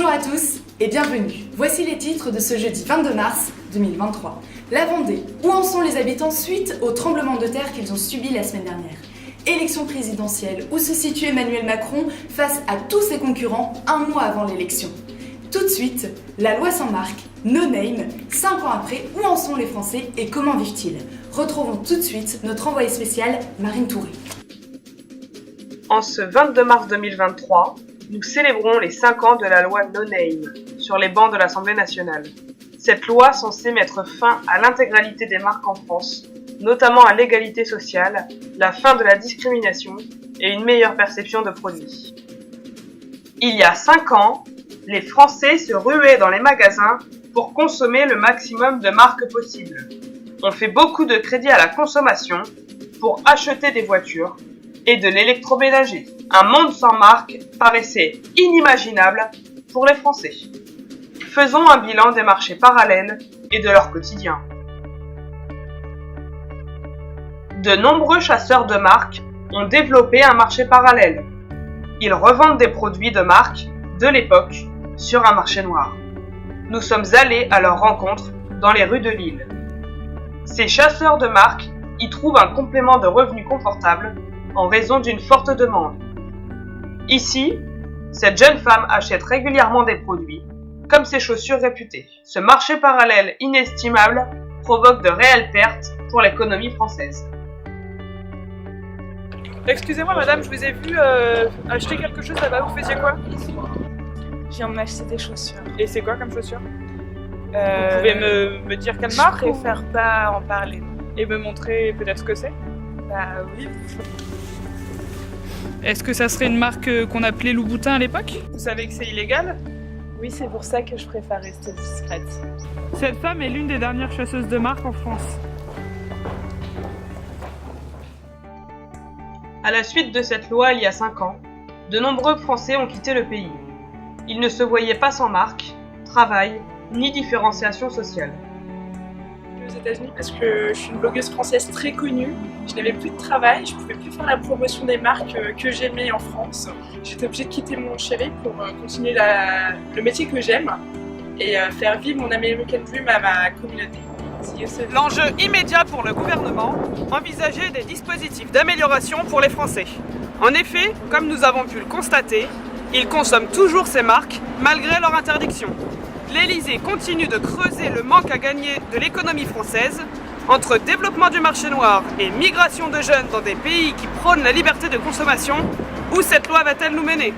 Bonjour à tous et bienvenue. Voici les titres de ce jeudi 22 mars 2023. La Vendée. Où en sont les habitants suite au tremblement de terre qu'ils ont subi la semaine dernière? Élection présidentielle. Où se situe Emmanuel Macron face à tous ses concurrents un mois avant l'élection? Tout de suite, la loi sans marque, no name. 5 ans après, où en sont les Français et comment vivent-ils? Retrouvons tout de suite notre envoyée spéciale, Marine Touré. En ce 22 mars 2023, nous célébrons les 5 ans de la loi No Name sur les bancs de l'Assemblée nationale. Cette loi censée mettre fin à l'intégralité des marques en France, notamment à l'égalité sociale, la fin de la discrimination et une meilleure perception de produits. Il y a 5 ans, les Français se ruaient dans les magasins pour consommer le maximum de marques possibles. On fait beaucoup de crédit à la consommation pour acheter des voitures et de l'électroménager. Un monde sans marque paraissait inimaginable pour les Français. Faisons un bilan des marchés parallèles et de leur quotidien. De nombreux chasseurs de marques ont développé un marché parallèle. Ils revendent des produits de marque de l'époque sur un marché noir. Nous sommes allés à leur rencontre dans les rues de Lille. Ces chasseurs de marques y trouvent un complément de revenus confortable en raison d'une forte demande. Ici, cette jeune femme achète régulièrement des produits, comme ses chaussures réputées. Ce marché parallèle inestimable provoque de réelles pertes pour l'économie française. Excusez-moi madame, je vous ai vu acheter quelque chose là-bas, vous faisiez quoi? Je viens de m'acheter des chaussures. Et c'est quoi comme chaussures? Vous pouvez me dire quelle marque? Je préfère pas en parler. Et me montrer peut-être ce que c'est? Bah oui. Est-ce que ça serait une marque qu'on appelait Louboutin à l'époque? Vous savez que c'est illégal? Oui, c'est pour ça que je préfère rester discrète. Cette femme est l'une des dernières chasseuses de marque en France. À la suite de cette loi il y a 5 ans, de nombreux Français ont quitté le pays. Ils ne se voyaient pas sans marque, travail, ni différenciation sociale. Aux États-Unis parce que je suis une blogueuse française très connue. Je n'avais plus de travail, je pouvais plus faire la promotion des marques que j'aimais en France. J'étais obligée de quitter mon chéri pour continuer le métier que j'aime et faire vivre mon American Dream à ma communauté. L'enjeu immédiat pour le gouvernement, envisager des dispositifs d'amélioration pour les Français. En effet, comme nous avons pu le constater, ils consomment toujours ces marques malgré leur interdiction. L'Élysée continue de creuser le manque à gagner de l'économie française entre développement du marché noir et migration de jeunes dans des pays qui prônent la liberté de consommation. Où cette loi va-t-elle nous mener ?